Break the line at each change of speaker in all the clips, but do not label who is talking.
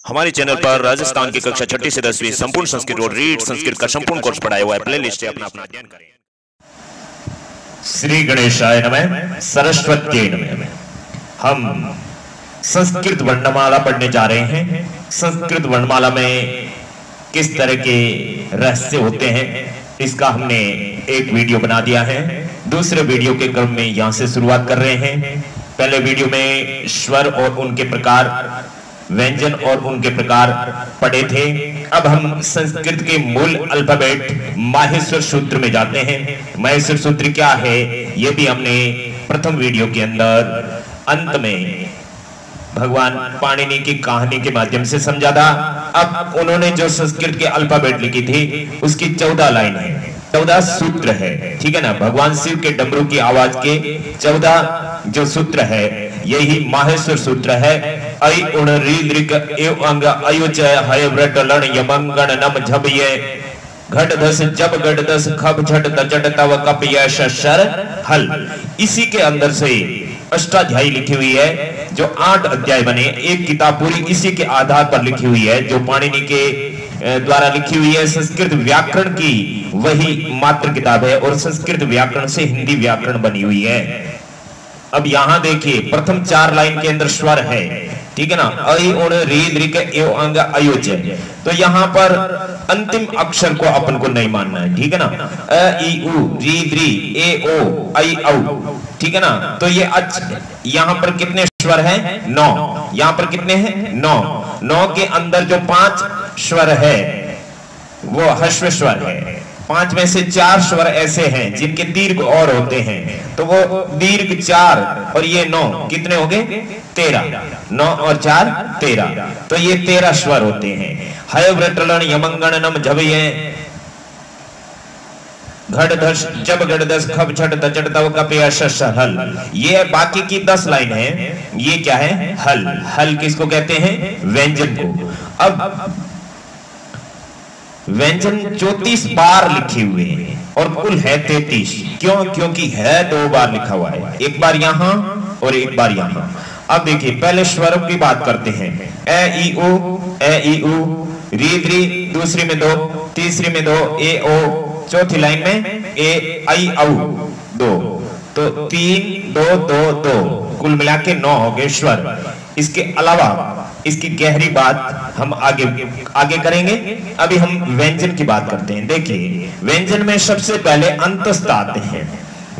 हमारे चैनल पर राजस्थान की कक्षा 6ठी से 10वीं संपूर्ण संस्कृत और रीड संस्कृत का संपूर्ण कोर्स पढ़ाया हुआ है। प्लेलिस्ट से अपना अध्ययन करें।
श्री गणेशाय नमः, सरस्वती नमः। हम संस्कृत वर्णमाला पढ़ने जा रहे हैं। संस्कृत वर्णमाला में किस तरह के रहस्य होते हैं इसका हमने एक वीडियो बना दिया है। दूसरे वीडियो के क्रम में यहां से शुरुआत कर रहे हैं। पहले वीडियो में स्वर और उनके प्रकार, व्यंजन और उनके प्रकार पढ़े थे। अब हम संस्कृत के मूल अल्फाबेट माहेश्वर सूत्र में जाते हैं। माहेश्वर सूत्र क्या है यह भी हमने प्रथम वीडियो के अंदर अंत में भगवान पाणिनि की कहानी के माध्यम से समझा था। अब उन्होंने जो संस्कृत के अल्फाबेट लिखी थी उसकी 14 लाइन है, 14 सूत्र है, ठीक है ना। भगवान शिव के डमरू की आवाज के 14 जो सूत्र है यही माहेश्वर सूत्र है। ऐ उण री दृक एव अंग अयुच हय व्रत लण यमंगण नम झबये घट दस जब घट दस खब झट तचट तव कप यश शर हल। इसी के अंदर से अष्टाध्यायी लिखी हुई है जो 8 अध्याय बने। एक किताब पूरी इसी के आधार पर लिखी हुई है जो पाणिनि के द्वारा लिखी हुई है। संस्कृत व्याकरण की वही मात्र किताब है और संस्कृत व्याकरण से हिंदी व्याकरण बनी हुई है। अब यहां देखिए प्रथम 4 लाइन के अंदर स्वर है, ठीक है ना। ऐ उण री दृक एव अंग अयुच, तो यहां पर अंतिम अक्षर को अपन को नहीं मानना है, ठीक है ना। अ ई उ री द्री ए ओ ऐ औ, ठीक है ना। तो ये यहां पर कितने स्वर हैं? 9। यहां पर कितने हैं? 9। 9 के अंदर जो 5 स्वर है वो ह्रस्व स्वर है। 5 में से 4 स्वर ऐसे हैं जिनके दीर्घ और होते हैं, तो वो दीर्घ 4 और ये 9 कितने हो गए? 13। 9 और 4 13, तो ये 13 स्वर होते हैं। हय व्रतलण यमंगण नम झबये घट दस जब घट दस खब छट तचट तव कप यश हल। ये बाकी की 10 लाइन है, ये क्या है? हल। हल किसको कहते हैं? व्यंजन को। अब व्यंजन 34 बार लिखे हुए हैं और कुल है 33। क्यों? क्योंकि है 2 बार लिखा हुआ है, एक बार यहां और एक बार यहां। अब देखिए पहले स्वरों की बात करते हैं। ए ई उ री द्री, दूसरी में 2, तीसरी में 2 ए ओ, चौथी लाइन में ए आई औ 2, तो 3 2 2 2 कुल मिला के 9 हो गए स्वर। इसके अलावा इसकी गहरी बात हम आगे करेंगे। अभी हम व्यंजन की बात करते हैं। देखिए व्यंजन में सबसे पहले अंतस्थ आते हैं।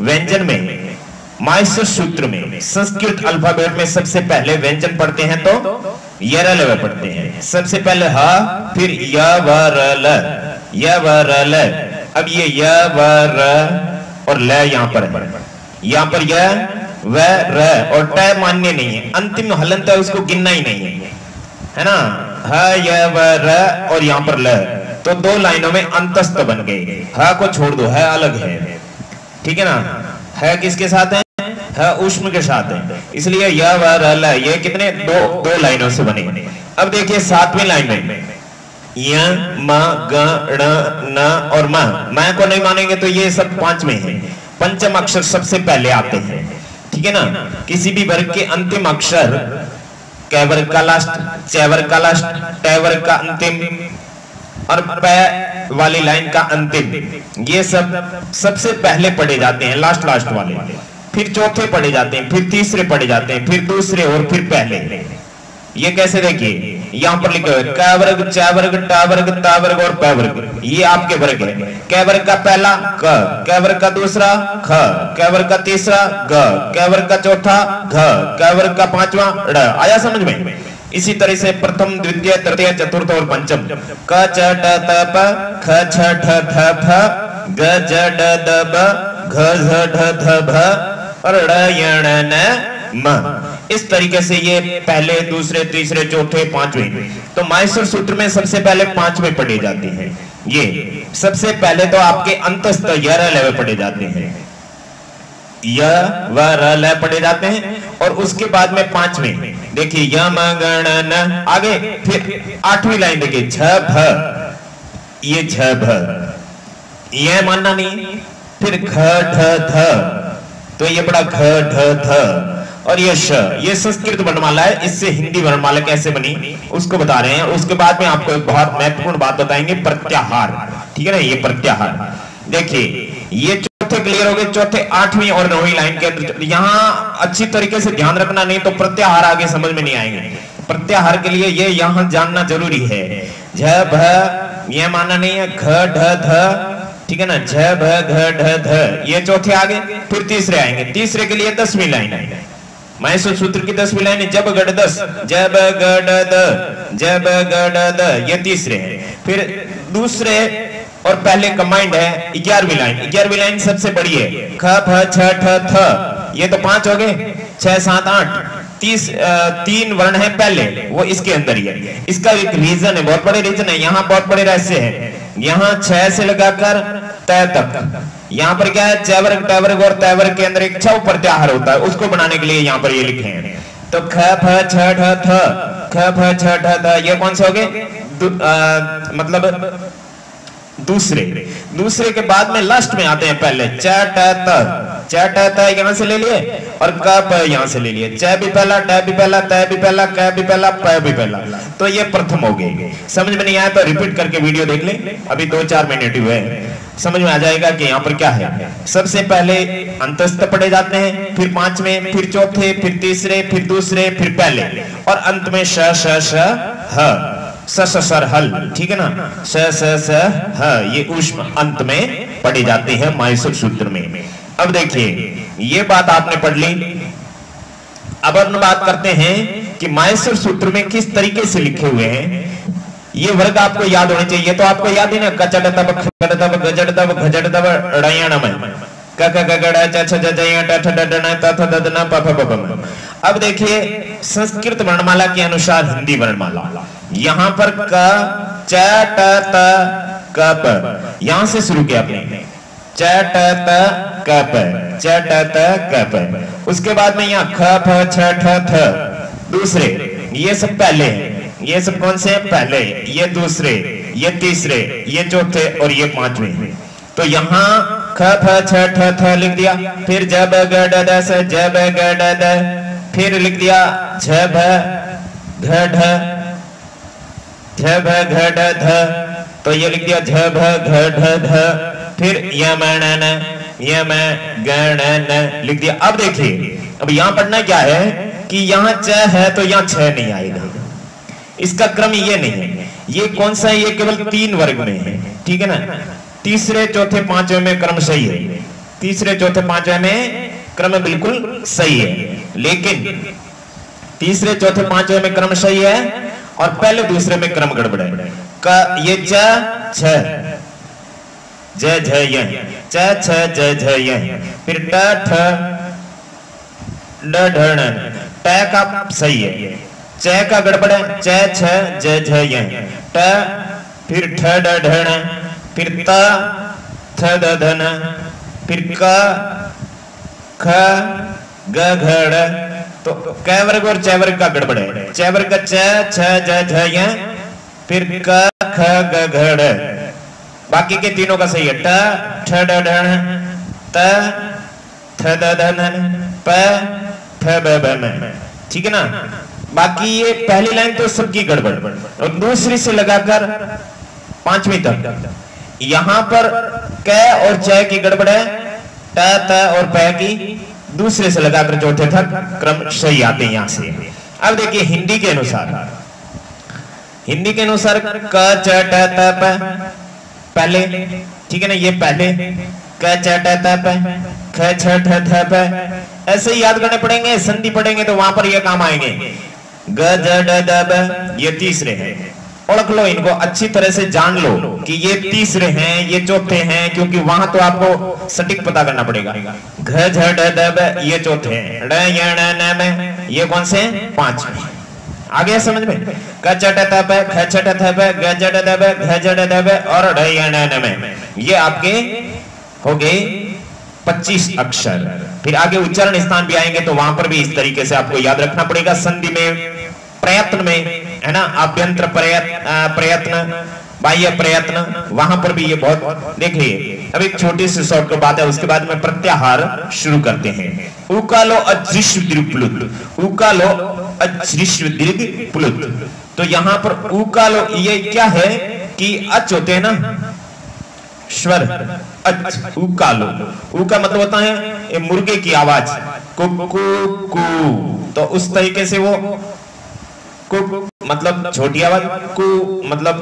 व्यंजन में माहेश्वर सूत्र में संस्कृत अल्फाबेट में सबसे पहले व्यंजन पढ़ते हैं तो यरल पढ़ते हैं। सबसे पहले ह, फिर य व र ल, य व र ल। अब ये य व र और ल यहां पर है, यहां पर य व र और ट मान्य नहीं है। अंतिम हलंत है उसको गिनना ही नहीं है ना। ह य व र और यहां पर ल, तो 2 लाइनों में अंतस्थ बन गए। ह को छोड़ दो, है अलग है, ठीक है ना। है किसके साथ है? है ऊष्म के साथ है, इसलिए य व र ल ये कितने? 2 लाइनों से बने। अब देखिए 7वीं लाइन में य म ग ण न और म को नहीं मानेंगे तो ये सब 5 में है। पंचम अक्षर सबसे पहले आते हैं, ठीक है ना। किसी भी वर्ग के अंतिम अक्षर क वर्ग का लास्ट, च वर्ग का लास्ट, ट वर्ग का अंतिम और प वाली लाइन का अंतिम, ये सब सबसे पहले पढ़े जाते हैं, लास्ट वाले। फिर चौथे पढ़े जाते हैं, फिर तीसरे पढ़े जाते हैं, फिर दूसरे और फिर पहले। ये कैसे? देखिए यहां पर लिखा है क वर्ग, च वर्ग, ट वर्ग, त वर्ग और प वर्ग, ये आपके वर्ग है। क वर्ग का पहला क वर्ग का दूसरा ख, क वर्ग का तीसरा ग, क वर्ग का चौथा घ, क वर्ग का 5वां ड़। आया समझ में? इसी तरह से प्रथम, द्वितीय, तृतीय, चतुर्थ और पंचम क च ट त प ख छ ठ थ फ ग ज ड द ब घ झ ढ ध भ और ड़ य ण न म। इस तरीके से ये पहले, दूसरे, तीसरे, चौथे, 5वें। तो माहेश्वर सूत्र में सबसे पहले 5वें पढ़े जाते हैं। ये सबसे पहले तो आपके अंतस्थ य र ल पढ़े जाते हैं, य व र ल पढ़े जाते हैं और उसके बाद में 5वें देखिए य म ग ण न। आगे फिर 8वीं लाइन देखिए झ भ, ये झ भ, ये मानना नहीं। फिर घ ढ ध, तो ये बड़ा घ ढ ध और ये श, ये संस्कृत वर्णमाला है, इससे हिंदी वर्णमाला कैसे बनी उसको बता रहे हैं। उसके बाद में आपको एक बहुत महत्वपूर्ण बात बताएंगे, प्रत्याहार, ठीक है ना, ये प्रत्याहार। देखिए ये चौथे क्लियर हो गए, चौथे 8वीं और 9वीं लाइन के अंदर यहाँ अच्छी तरीके से ध्यान रखना, नहीं तो प्रत्याहार आगे समझ में नहीं आएंगे। प्रत्याहार के लिए ये यहाँ जानना जरूरी है। झ भ ये मानना नहीं है, घ ढ ध, ठीक है ना, झ भ घ ढ ध, ये चौथे आगे। फिर तीसरे आएंगे, तीसरे के लिए 10वीं लाइन है, माहेश्वर सूत्र की 10वीं लाइन है, जब गढ़ 10, जब गढ़ द, जब गढ़ द, ये तीसरे है। फिर दूसरे और पहले कंबाइंड है 11वीं लाइन, 11वीं लाइन सबसे बड़ी है, ख फ छ ठ थ, ये तो 5 हो गए, 6 7 8, 3 वर्ण है पहले, वो इसके अंदर ही है। इसका एक रीजन है, बहुत बड़े रीजन है, यहाँ बहुत बड़े रहस्य है। यहाँ 6 से लगाकर तय तक, यहाँ पर क्या है, च वर्ग ट वर्ग और तय वर्ग के अंदर एक छव प्रत्याहार होता है, उसको बनाने के लिए यहाँ पर ये लिखे हैं। तो ख फ छ ठ थ, ख फ छ ठ थ, ये कौन से हो गए, मतलब दूसरे के बाद में लास्ट में आते हैं पहले च ट त, च ट त यहाँ से ले लिए और क प यहाँ से ले लिए, च भी पहला, ट भी पहला, त भी पहला, क भी पहला, प भी पहला, तो ये प्रथम हो गए। समझ में नहीं आया तो रिपीट करके वीडियो देख ले, अभी 2-4 मिनट ही हुए, समझ में आ जाएगा कि यहाँ पर क्या है। सबसे पहले अंतस्थ पढ़े जाते हैं, फिर 5वें, फिर चौथे, फिर तीसरे, फिर दूसरे, फिर पहले, और अंत में श श श ह, स स सर हल, ठीक है ना, स स स ह, ये ऊष्म अंत में पढ़े जाते हैं माहेश्वर सूत्र में। अब देखिए ये बात आपने पढ़ ली, अब हम बात करते हैं कि माहेश्वर सूत्र में किस तरीके से लिखे हुए हैं। ये वर्ग आपको याद होने चाहिए, तो आपको याद है ना, कचड़ तब खड़ तब गजड़ तब घजड़ तब ड़यण में, क क ग ग च छ ज ज य ट ठ ड ड न त थ द द न प फ ब ब म। अब देखिए संस्कृत वर्णमाला के अनुसार हिंदी वर्णमाला, यहाँ पर क च ट त क प, यहाँ से शुरू किया आपने, च ट त क प, च ट त क प। उसके बाद में यहाँ ख फ छ ठ थ, दूसरे, ये सब पहले हैं, ये सब कौन से पहले, ये दूसरे, ये तीसरे, ये चौथे और ये 5वें। तो यहाँ ख फ छ ठ थ लिख दिया, फिर ज ब ग ड द स, ज ब ग ड द, फिर लिख दिया झ भ घ ढ, झ भ घ ढ ध, तो ये लिख दिया झ भ घ ढ ध, फिर यम न न, यम गण न लिख दिया। अब देखिए अब यहाँ पढ़ना क्या है कि यहाँ च है तो यहाँ छ नहीं आएगा, इसका क्रम ये नहीं है, ये कौन सा है, ये केवल 3 वर्ग में है, ठीक है ना। तीसरे चौथे 5वें में क्रम सही है, तीसरे चौथे 5वें में क्रम बिल्कुल सही है, लेकिन तीसरे चौथे 5वें में क्रम सही है और पहले दूसरे में क्रम गड़बड़ है। का ये च छ ज झ य, च छ ज झ य, फिर ट ठ ड ढ ण, ट का सही है, च का गड़बड़ है, च छ ज झ य, ट फिर ठ ड ढ ण, फिर त थ द ध न, फिर क ख ग घ ड़, तो क वर्ग और च वर्ग का गड़बड़ है, च वर्ग का च छ ज झ य, फिर क ख ग घ ड़, बाकी के तीनों का सही है, ट ठ ड ढ ण, त थ द ध न, प फ ब ब म, ठीक है ना। बाकी ये पहली लाइन तो सबकी गड़बड़, और दूसरी से लगाकर 5वीं तक यहाँ पर क और च की गड़बड़ है, ट त और प की दूसरे से लगाकर चौथे तक क्रम सही आते हैं यहाँ से। अब देखिए हिंदी के अनुसार, हिंदी के अनुसार क च ट त प पहले, ठीक है ना, ये पहले क च ट त प, ख छ ठ थ प, ऐसे ही याद करने पड़ेंगे, संधि पढ़ेंगे तो वहां पर ये काम आएंगे। ग ज ड द ब, ये तीसरे हैं, ओळख लो इनको, अच्छी तरह से जान लो कि ये तीसरे हैं, ये चौथे हैं, क्योंकि वहां तो आपको सटीक पता करना पड़ेगा। घ झ ड द ब, ये चौथे हैं, ड़ य ण न म, ये कौन से हैं, 5वें। आ गया समझ में, क च ट त प, ख छ ठ थ प, ग ज ड द ब, घ ज ड द ब और ड़ य ण न म, ये आपके हो गए 25 अक्षर। फिर आगे उच्चारण स्थान भी आएंगे तो वहां पर भी इस तरीके से आपको याद रखना पड़ेगा। संधि में, प्रयत्न में, है ना, अभ्यंतर प्रयत्न, बाह्य प्रयत्न, वहां पर भी ये बहुत देखिए। अब एक छोटी सी शॉर्ट की बात है, उसके बाद में प्रत्याहार शुरू करते हैं। उकालो अदृश्य दीर्घ प्लुत, उकालो अदृश्य दीर्घ प्लुत। तो यहां पर उकालो ये क्या है कि अच होते हैं ना स्वर, अच उकालो, उ का मतलब होता है मुर्गे की आवाज कुकू, तो उस तरीके से वो कु मतलब छोटी आवाज, कु मतलब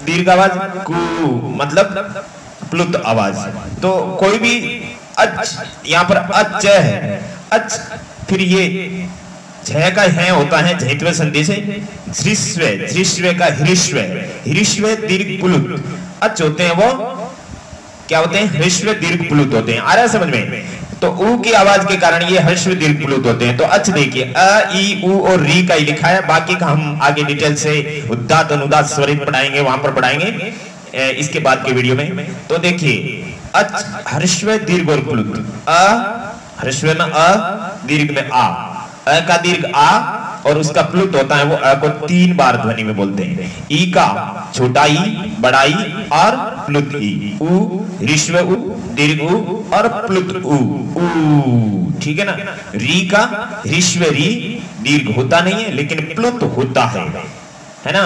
दीर्घ आवाज, कु मतलब प्लुत आवाज। तो कोई भी अच, यहाँ पर अच है, अच, फिर ये झ का है होता है झैत्व संधि से, धृष्व, धृष्व का हृष्व, हृष्व दीर्घ प्लुत, अच होते हैं वो क्या होते हैं, हृष्व दीर्घ प्लुत होते हैं। आ रहा है समझ में? तो ऊ की आवाज के कारण ये हर्ष दीर्घ प्लुत होते हैं। तो अच देखिए, अ ई उ और री का ही लिखा है, बाकी का हम आगे डिटेल से उदात्त अनुदात्त स्वरित पढ़ाएंगे, वहां पर पढ़ाएंगे इसके बाद के वीडियो में। तो देखिए अच हर्षव दीर्घ और प्लुत, अ हर्षव में अ, दीर्घ में आ, अ का दीर्घ आ और उसका प्लुत होता है वो अ को 3 बार ध्वनि में बोलते हैं। ई का छोटा ई, बड़ा ई और प्लुत ई, उ ऋष्व उ, दीर्घ उ और प्लुत उ, उ, ठीक है ना। री का ऋष्व री दीर्घ होता नहीं है लेकिन प्लुत होता है ना।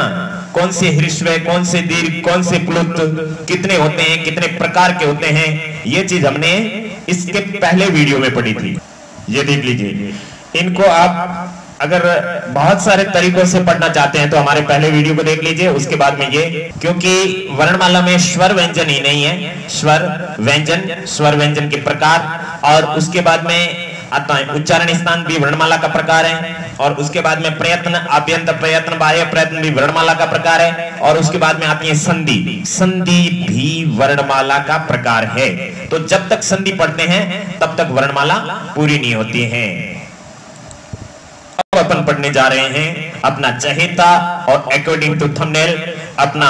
कौन से ऋष्व, कौन से दीर्घ, कौन से प्लुत कितने होते हैं, कितने प्रकार के होते हैं, ये चीज हमने इसके पहले वीडियो में पढ़ी थी। ये देख लीजिए, इनको आप अगर बहुत सारे तरीकों से पढ़ना चाहते हैं तो हमारे पहले वीडियो को देख लीजिए, उसके बाद में ये, क्योंकि वर्णमाला में स्वर व्यंजन ही नहीं है, स्वर व्यंजन, स्वर व्यंजन के प्रकार, और उसके बाद में आता है उच्चारण स्थान भी वर्णमाला का प्रकार है, और उसके बाद में प्रयत्न, आभ्यंतर प्रयत्न, बाह्य प्रयत्न भी वर्णमाला का प्रकार है, और उसके बाद में आती है संधि, संधि भी वर्णमाला का प्रकार है। तो जब तक संधि पढ़ते हैं तब तक वर्णमाला पूरी नहीं होती है। अपन पढ़ने जा रहे हैं अपना चहेता और अकॉर्डिंग टू थंबनेल अपना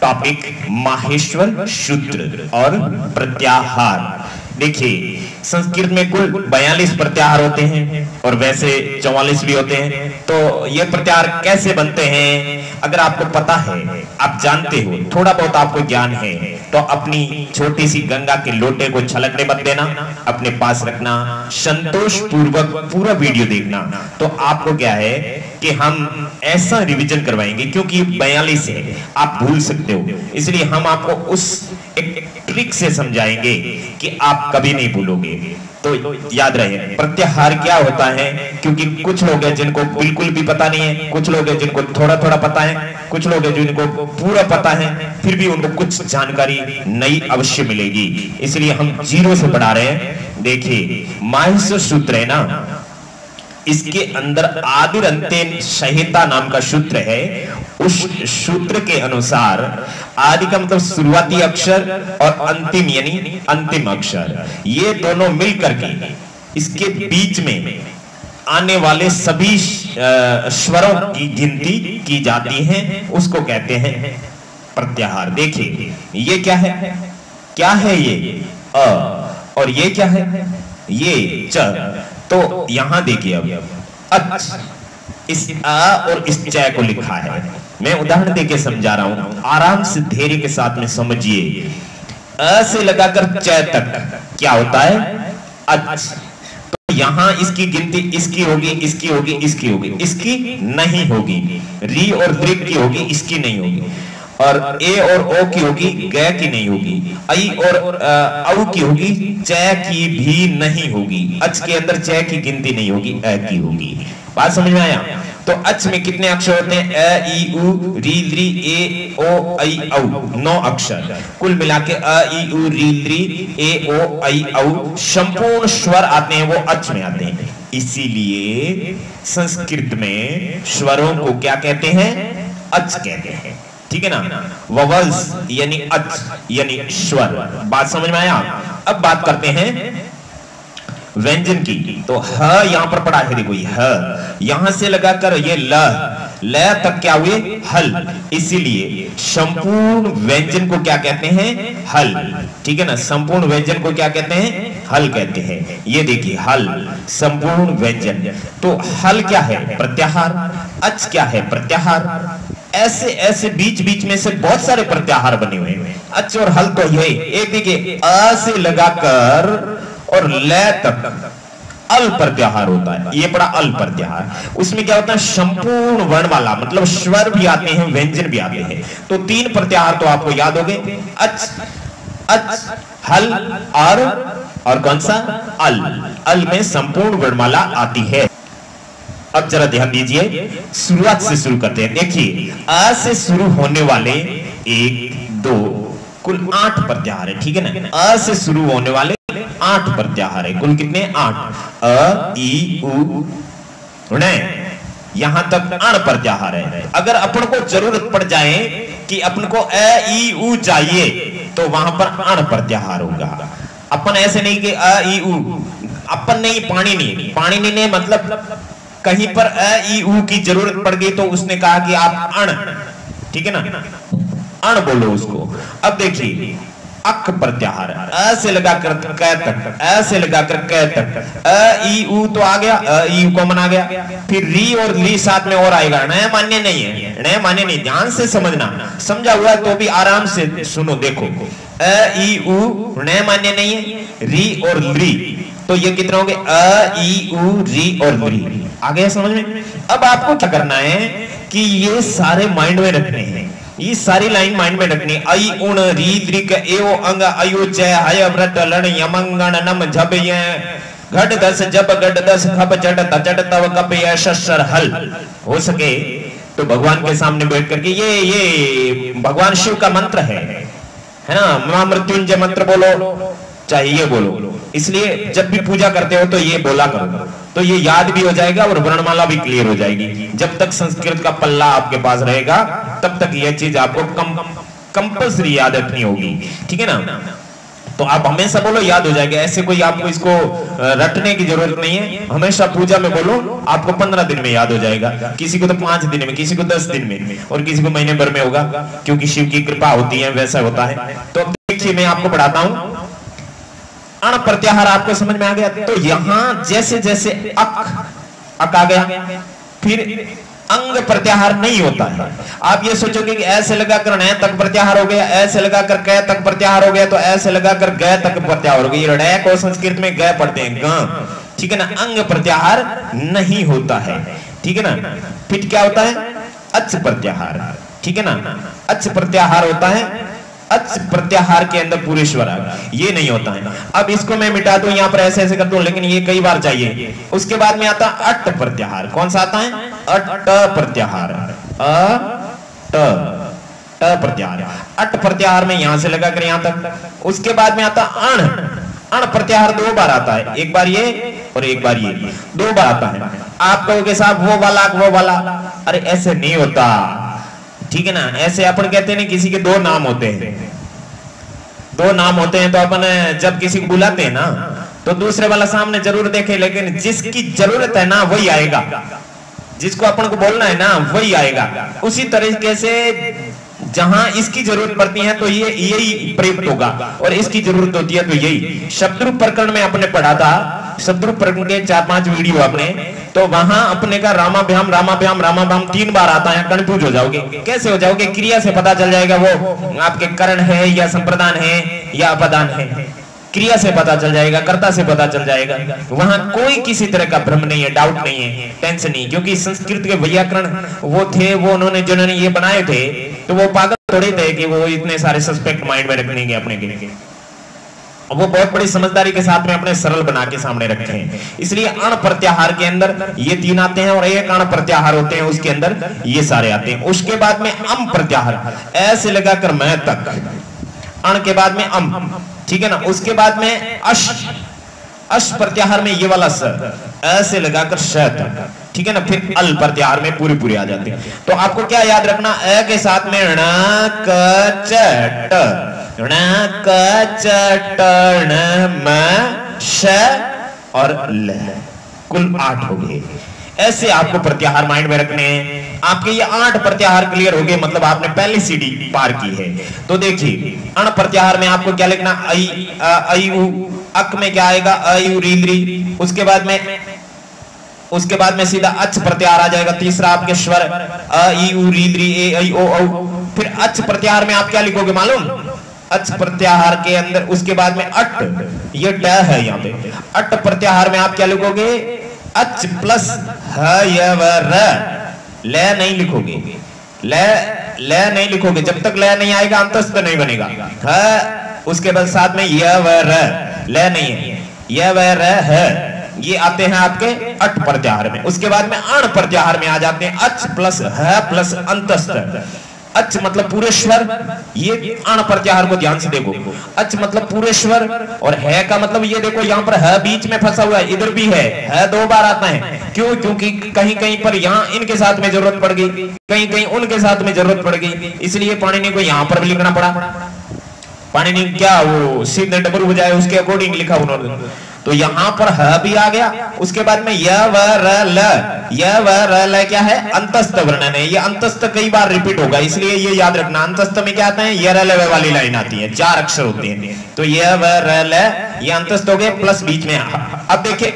टॉपिक माहेश्वर सूत्र और प्रत्याहार। देखिए संस्कृत में कुल 42 प्रत्याहार होते हैं और वैसे 44 भी होते हैं। तो ये प्रत्याहार कैसे बनते हैं अगर आपको पता है, आप जानते हो, थोड़ा बहुत आपको ज्ञान है, तो अपनी छोटी सी गंगा के लोटे को छलकने मत देना, अपने पास रखना, संतोष पूर्वक पूरा वीडियो देखना। तो आपको क्या है कि हम ऐसा रिवीजन करवाएंगे, क्योंकि 42 है, आप भूल सकते हो, इसलिए हम आपको उस एक ट्रिक से समझाएंगे कि आप कभी नहीं भूलोगे। तो याद रहे प्रत्याहार क्या होता है, क्योंकि कुछ लोग हैं जिनको बिल्कुल भी पता नहीं है, कुछ लोग हैं जिनको थोड़ा थोड़ा पता है, कुछ लोग हैं जिनको पूरा पता है, फिर भी उनको कुछ जानकारी नई अवश्य मिलेगी, इसलिए हम जीरो से पढ़ा रहे हैं। देखिए माहेश्वर सूत्र है ना, इसके अंदर आदिर अंतेन संहिता नाम का सूत्र है। उस सूत्र के अनुसार आदि का मतलब शुरुआती अक्षर और अंतिम यानी अंतिम अक्षर, ये दोनों मिलकर के इसके बीच में आने वाले सभी स्वरों की गिनती की जाती है, उसको कहते हैं प्रत्याहार। देखिए ये क्या है, क्या है ये अ, और ये क्या है, ये च। तो यहां देखिए अब इस आ और इस च को लिखा है, मैं उदाहरण देके समझा रहा हूं, आराम से धैर्य के साथ में समझिए। अ से लगाकर च तक क्या होता है, अच। तो यहां इसकी गिनती इसकी होगी, इसकी होगी, इसकी होगी, इसकी नहीं होगी। री और दृग की होगी, इसकी नहीं होगी। और ए और ओ की होगी, ग की नहीं होगी। आई और औ की होगी, च की भी नहीं होगी। अच के अंदर च की गिनती नहीं होगी, अ की होगी। बात समझ में आया? तो अच में कितने अक्षर होते हैं, अ ई उ री ली ए ओ आई औ, 9 अक्षर कुल मिला के अ ई उ री ली ए ओ आई औ संपूर्ण स्वर आते हैं वो अच में आते हैं। इसीलिए संस्कृत में स्वरों को क्या कहते हैं, अच कहते हैं, ठीक है ना। ववल्स यानी अच यानी स्वर। बात समझ में आया? अब बात करते हैं व्यंजन की। तो ह यहां पर पढ़ा है, देखो ह यहां से लगाकर ये ल तक क्या हुए, हल। इसीलिए संपूर्ण व्यंजन को क्या कहते हैं, हल, ठीक है ना। संपूर्ण व्यंजन को क्या कहते हैं, हल कहते हैं। ये देखिए हल संपूर्ण व्यंजन। तो हल क्या है, प्रत्याहार। अच क्या है, प्रत्याहार। ऐसे ऐसे बीच बीच में से बहुत सारे प्रत्याहार बने हुए हैं। अच्छा, और हल तो यही एक देखिए, अ से लगाकर और ल तक अल प्रत्याहार होता है। ये पड़ा अल प्रत्याहार। उसमें क्या होता है, संपूर्ण वर्ण वाला, मतलब स्वर भी आते हैं, व्यंजन भी आते हैं। तो 3 प्रत्याहार तो आपको याद हो गए, अच, अच, हल और कौन सा, अल। अल में संपूर्ण वर्णमाला आती है। अब जरा ध्यान दीजिए, शुरुआत से शुरू करते हैं। देखिए, अ से शुरू होने वाले 1 2 कुल 8 प्रत्याहार है, ठीक है ना। अ से शुरू होने वाले 8 प्रत्याहार है, कुल कितने, 8। अ ई उ ण, यहां तक 8 प्रत्याहार है। अगर अपन को जरूरत पड़ जाए कि अपन को अ ई उ चाहिए तो वहां पर 8 प्रत्याहार होगा। अपन ऐसे नहीं कि अ ई उ, अपन नहीं, पाणिनि ने मतलब कहीं पर अ ई उ की जरूरत पड़ गई तो उसने कहा कि आप अण, ठीक है ना, अण बोलो उसको। अब देखिए, अक प्रत्याहार, अ से लगाकर क तक, अ से लगाकर क तक, अ ई उ तो आ गया, अ ई उ कॉमन आ गया। फिर री और ली साथ में और आएगा, न मान्य नहीं है, न मान्य नहीं। ध्यान से समझना, समझा हुआ तो भी आराम से सुनो। देखो, अ ई उ न मान्य नहीं है, री और ली, तो ये कितने हो गए, अ ई उ री और ली। आ गया समझ में। अब आपको क्या करना है कि ये सारे माइंड में रखने हैं, ये सारी लाइन माइंड में रखनी। आई उण री दृक एओ अंग अयो च हय व्रत लण यमंगण नम झब य घट दस जब गट दस खप चट तचट तव कप य शस्त्र हल। हो सके तो भगवान के सामने बैठ करके ये भगवान शिव का मंत्र है ना, महामृत्युंजय मंत्र बोलो, चाहे ये बोलो। इसलिए जब भी पूजा करते हो तो ये बोला करो, तो ये याद भी हो जाएगा और वर्णमाला भी क्लियर हो जाएगी। जब तक संस्कृत का पल्ला आपके पास रहेगा तब तक ये चीज आपको कंपल्सरी याद रखनी होगी, ठीक है ना। तो आप हमेशा बोलो, याद हो जाएगा। ऐसे कोई आपको इसको रटने की जरूरत नहीं है, हमेशा पूजा में बोलो, आपको 15 दिन में याद हो जाएगा। किसी को तो 5 दिन में, किसी को 10 दिन में, और किसी को महीने भर में होगा, क्योंकि शिव की कृपा होती है, वैसा होता है। तो अब देखिए, मैं आपको पढ़ाता हूं। अण प्रत्याहार आपको समझ में आ गया। तो यहां जैसे जैसे अक आ गया, फिर अंग प्रत्याहार नहीं होता है। आप ये सोचोगे कि ऐसे लगाकर न तक प्रत्याहार हो गया, ऐसे लगाकर क तक प्रत्याहार हो गया, तो ऐसे लगाकर ग तक प्रत्याहार हो गया। ये को संस्कृत में ग पढ़ते हैं, ग, ठीक है ना। अंग प्रत्याहार नहीं होता है, ठीक है ना। फिर क्या होता है, अच प्रत्याहार, ठीक है ना। अच प्रत्याहार होता है, अच प्रत्याहार के अंदर पूरे स्वर आ गया, ये नहीं होता है। अब इसको मैं मिटा दूं, यहां पर ऐसे ऐसे कर दूं, लेकिन ये कई बार चाहिए। उसके बाद में आता अट प्रत्याहार। कौन सा आता है, अट प्रत्याहार, ट प्रत्याहार। अट प्रत्याहार में यहां से लगाकर यहां तक। उसके बाद में आता अण। अण प्रत्याहार 2 बार आता है, एक बार ये और एक बार ये, 2 बार आता है। आप कहोगे साहब वो वाला, अरे ऐसे नहीं होता, ठीक है ना। ऐसे अपन कहते हैं किसी के 2 नाम होते हैं, 2 नाम होते हैं, तो अपन जब किसी को बुलाते हैं ना तो दूसरे वाला सामने जरूर देखे, लेकिन जिसकी जरूरत है ना वही आएगा, जिसको अपन को बोलना है ना वही आएगा। उसी तरीके से जहां इसकी जरूरत पड़ती है तो ये यही प्रयुक्त होगा, और इसकी जरूरत होती है तो यही। शब्दरूप प्रकरण में अपने पढ़ा था, शब्दरूप प्रकरण के 4-5 वीडियो अपने, तो वहां अपने का रामाभ्याम 3 बार आता है। कंफ्यूज हो जाओगे, कैसे हो जाओगे, क्रिया से पता चल जाएगा वो आपके करण है या संप्रदान है या अपदान है, क्रिया से पता चल जाएगा, कर्ता से पता चल जाएगा। वहां कोई किसी तरह का भ्रम नहीं है, डाउट नहीं है, टेंशन नहीं, क्योंकि संस्कृत के व्याकरण वो थे, वो उन्होंने जिन्होंने ये बनाए थे तो वो पागल थोड़े थे कि वो इतने सारे सस्पेक्ट माइंड में रखने के अपने के। वो बहुत बड़ी समझदारी के साथ में अपने सरल बना के सामने रखे हैं। इसलिए अण प्रत्याहार के अंदर ये 3 आते हैं, और एक अण प्रत्याहार होते हैं, उसके अंदर ये सारे आते हैं। उसके बाद में अम प्रत्याहार, ऐसे लगाकर मैं तक, अण के बाद में अम, ठीक है ना। उसके बाद में अश प्रत्याहार में ये वाला स, ऐसे लगाकर श तक, ठीक है ना। फिर अल प्रत्याहार में पूरी आ जाती है। तो आपको क्या याद रखना, अ के साथ में ण क च ट, ण क च ट ण म श और ल, कुल 8 हो गए। ऐसे आपको प्रत्याहार माइंड में रखने हैं। आपके ये 8 प्रत्याहार क्लियर हो गए, मतलब आपने पहली सीढ़ी पार की है। तो देखिए, अण प्रत्याहार में आपको क्या लिखना, अ उ, अक में क्या आएगा, अ यु री ली। उसके बाद में उसके बाद में सीधा अच प्रत्याहार आ जाएगा। तीसरा आपके स्वर अ ई उ री री ए ऐ ओ औ। फिर अच प्रत्याहार में आप क्या लिखोगे मालूम? अच प्रत्याहार के अंदर उसके बाद में अट, ये ट है यहाँ पे। अट प्रत्याहार में आप क्या लिखोगे? अच प्लस ह य व र। ल नहीं लिखोगे, ल नहीं लिखोगे, जब तक ल नहीं आएगा अंतस्थ नहीं बनेगा। ह उसके बाद साथ में य व र, ल नहीं है, य व र है, ये आते हैं आपके अट प्रत्याहार में। उसके बाद में अण प्रत्याहार में आ जाते हैं अच प्लस ह प्लस अंतस्थ। अच मतलब पूरे स्वर, ये अण प्रत्याहार को ध्यान से देखो। अच मतलब पूरे स्वर और है का मतलब ये देखो यहाँ पर है बीच में फंसा हुआ है, इधर भी है 2 बार आता है। क्यों? क्योंकि कहीं कहीं पर यहाँ इनके साथ में जरूरत पड़ गई, कहीं कहीं उनके साथ में जरूरत पड़ गई, इसलिए पाणिनि को यहाँ पर भी लिखना पड़ा। पाणिनि क्या वो सिद्ध डबरू बजाए उसके अकॉर्डिंग लिखा उन्होंने। तो यहाँ पर ह भी आ गया। उसके बाद में य व र ल, य व र ल क्या है? अंतस्थ वर्णन है। ये अंतस्थ कई बार रिपीट होगा, इसलिए ये याद रखना। अंतस्थ में क्या आता है? य र ल व वाली लाइन आती है, 4 अक्षर होते हैं। तो य व र ल ये अंतस्थ हो गए, प्लस बीच में। अब देखिए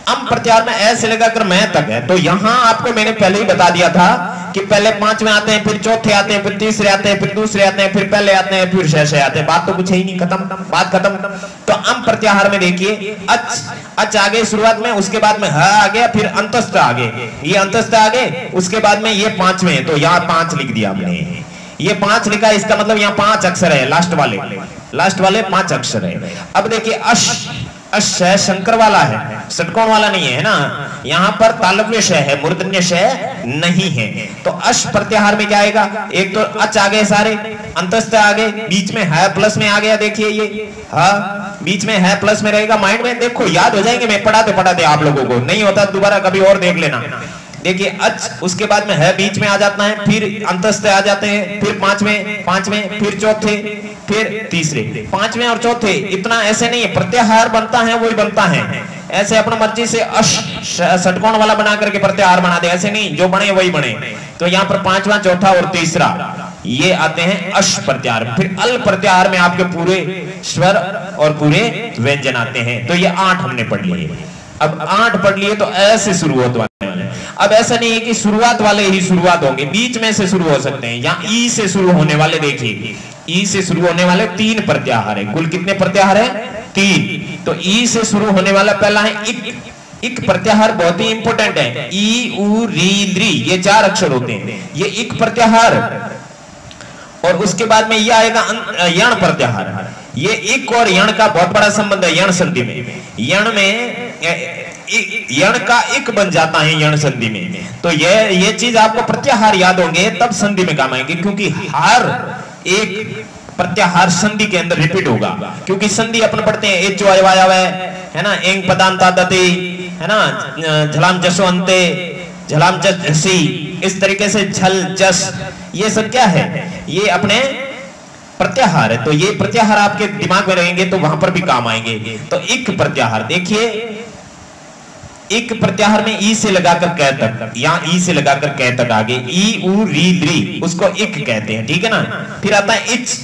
अम प्रत्याहार में ऐसे लगाकर मैं तक है। तो यहाँ आपको मैंने पहले ही बता दिया था कि पहले 5वें आते हैं, फिर चौथे आते हैं, फिर तीसरे आते हैं, फिर दूसरे आते हैं, फिर पहले आते हैं, फिर शेषे आते हैं। बात तो कुछ है ही नहीं, खत्म, बात खत्म। तो अम प्रत्याहार में देखिए अच आ गए शुरुआत में, उसके बाद में ह आ गया, फिर अंतस्थ आ गए, ये अंतस्थ आ गए, उसके बाद में ये 5वें। तो यहाँ 5 लिख दिया हमने, ये 5 लिखा, इसका मतलब यहाँ 5 अक्षर है, लास्ट वाले 5 अक्षर है। अब देखिए अश शंकर वाला है, षटकोण वाला नहीं है ना। यहाँ पर तालव्य श है, मूर्धन्य श नहीं है। तो अश प्रत्याहार में क्या आएगा? एक तो अच आ गए सारे, अंतस्थ आ गए, बीच में है प्लस में आ गया। देखिए ये हाँ बीच में है प्लस में रहेगा। माइंड में देखो, याद हो जाएंगे, मैं पढ़ाते आप लोगों को, नहीं होता दोबारा कभी और देख लेना। देखिए अच, उसके बाद में है बीच में आ जाता है, फिर अंतस्थ आ जाते हैं, फिर पांचवें, फिर चौथे, फिर तीसरे। 5वें और चौथे इतना ऐसे नहीं है, प्रत्याहार बनता है वही बनता है। ऐसे अपना मर्जी से अश षटकोण वाला बना करके प्रत्याहार बना दे, ऐसे नहीं, जो बने वही बने। तो यहाँ पर 5वां, चौथा और तीसरा ये आते हैं अश प्रत्याहार। फिर अल प्रत्याहार में आपके पूरे स्वर और पूरे व्यंजन आते हैं। तो ये 8 हमने पढ़ लिए। अब 8 पढ़ लिए, तो ऐसे शुरुआत वाले। अब ऐसा नहीं है कि शुरुआत वाले ही शुरुआत होंगे, बीच में से शुरू हो सकते हैं। यहाँ ई से शुरू होने वाले देखिए, ई से शुरू होने वाले 3 प्रत्याहार है। कुल कितने प्रत्याहार है? 3। तो ई से शुरू होने वाला पहला है इक प्रत्याहार, बहुत ही इंपॉर्टेंट है। ई उ री री, ये 4 अक्षर होते हैं, ये इक प्रत्याहार। और उसके बाद में ये आएगा यण प्रत्याहार। ये इक और यण का बहुत बड़ा संबंध है यण संधि में। यण में यण का इक बन जाता है यण संधि में। तो ये चीज आपको प्रत्याहार याद होंगे तब संधि में काम आएंगे, क्योंकि हर एक प्रत्याहार संधि के अंदर रिपीट होगा। क्योंकि संधि अपन पढ़ते हैं एच वाय वाय है ना, एंग पदांता दति है ना, झलाम जसो अंते, झलाम जस जसी, इस तरीके से झल जस, ये सब क्या है? ये अपने प्रत्याहार है। तो ये प्रत्याहार आपके दिमाग में रहेंगे तो वहां पर भी काम आएंगे। तो इक प्रत्याहार देखिए, इक प्रत्याहार में ई से लगाकर कै तक, यहाँ ई से लगाकर कै तक आगे, ई उ री री, उसको इक कहते हैं, ठीक है ना। फिर आता है इच,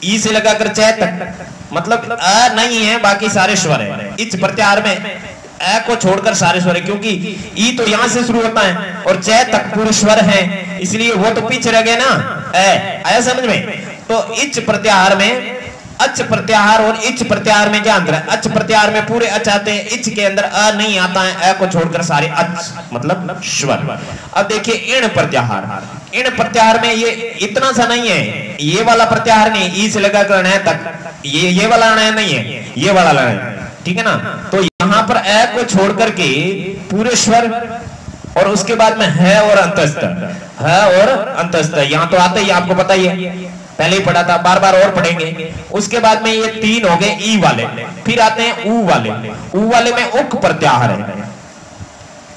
ई से लगाकर चै तक, मतलब अ नहीं है, बाकी सारे स्वर है। इच प्रत्याहार में अ को छोड़कर सारे स्वर है, क्योंकि ई तो यहां से शुरू होता है और चै तक पूरे स्वर है, इसलिए वो तो पीछे रह गए ना। आया समझ में? तो इच प्रत्याहार में अच प्रत्याहार और इच प्रत्याहार में क्या अंतर है? अच प्रत्याहार में पूरे अच आते हैं, इच के अंदर अ नहीं आता है, अ को छोड़कर सारे अच मतलब स्वर। अब देखिए इण प्रत्याहार, इण प्रत्याहार में ये इतना सा नहीं है, ये वाला प्रत्याहार नहीं, ई से लगाकर न तक, ये वाला न नहीं है, ये वाला न, ठीक है ना। तो यहाँ पर अ को छोड़ करके पूरे स्वर, और उसके बाद में है और अंतस्थ, है और अंतस्थ, यहाँ तो आते ही आपको पता ही है, पहले ही पढ़ा था, बार बार और पढ़ेंगे। उसके बाद में ये 3 हो गए ई वाले। फिर आते हैं ऊ वाले। ऊ वाले में उक प्रत्याहार है।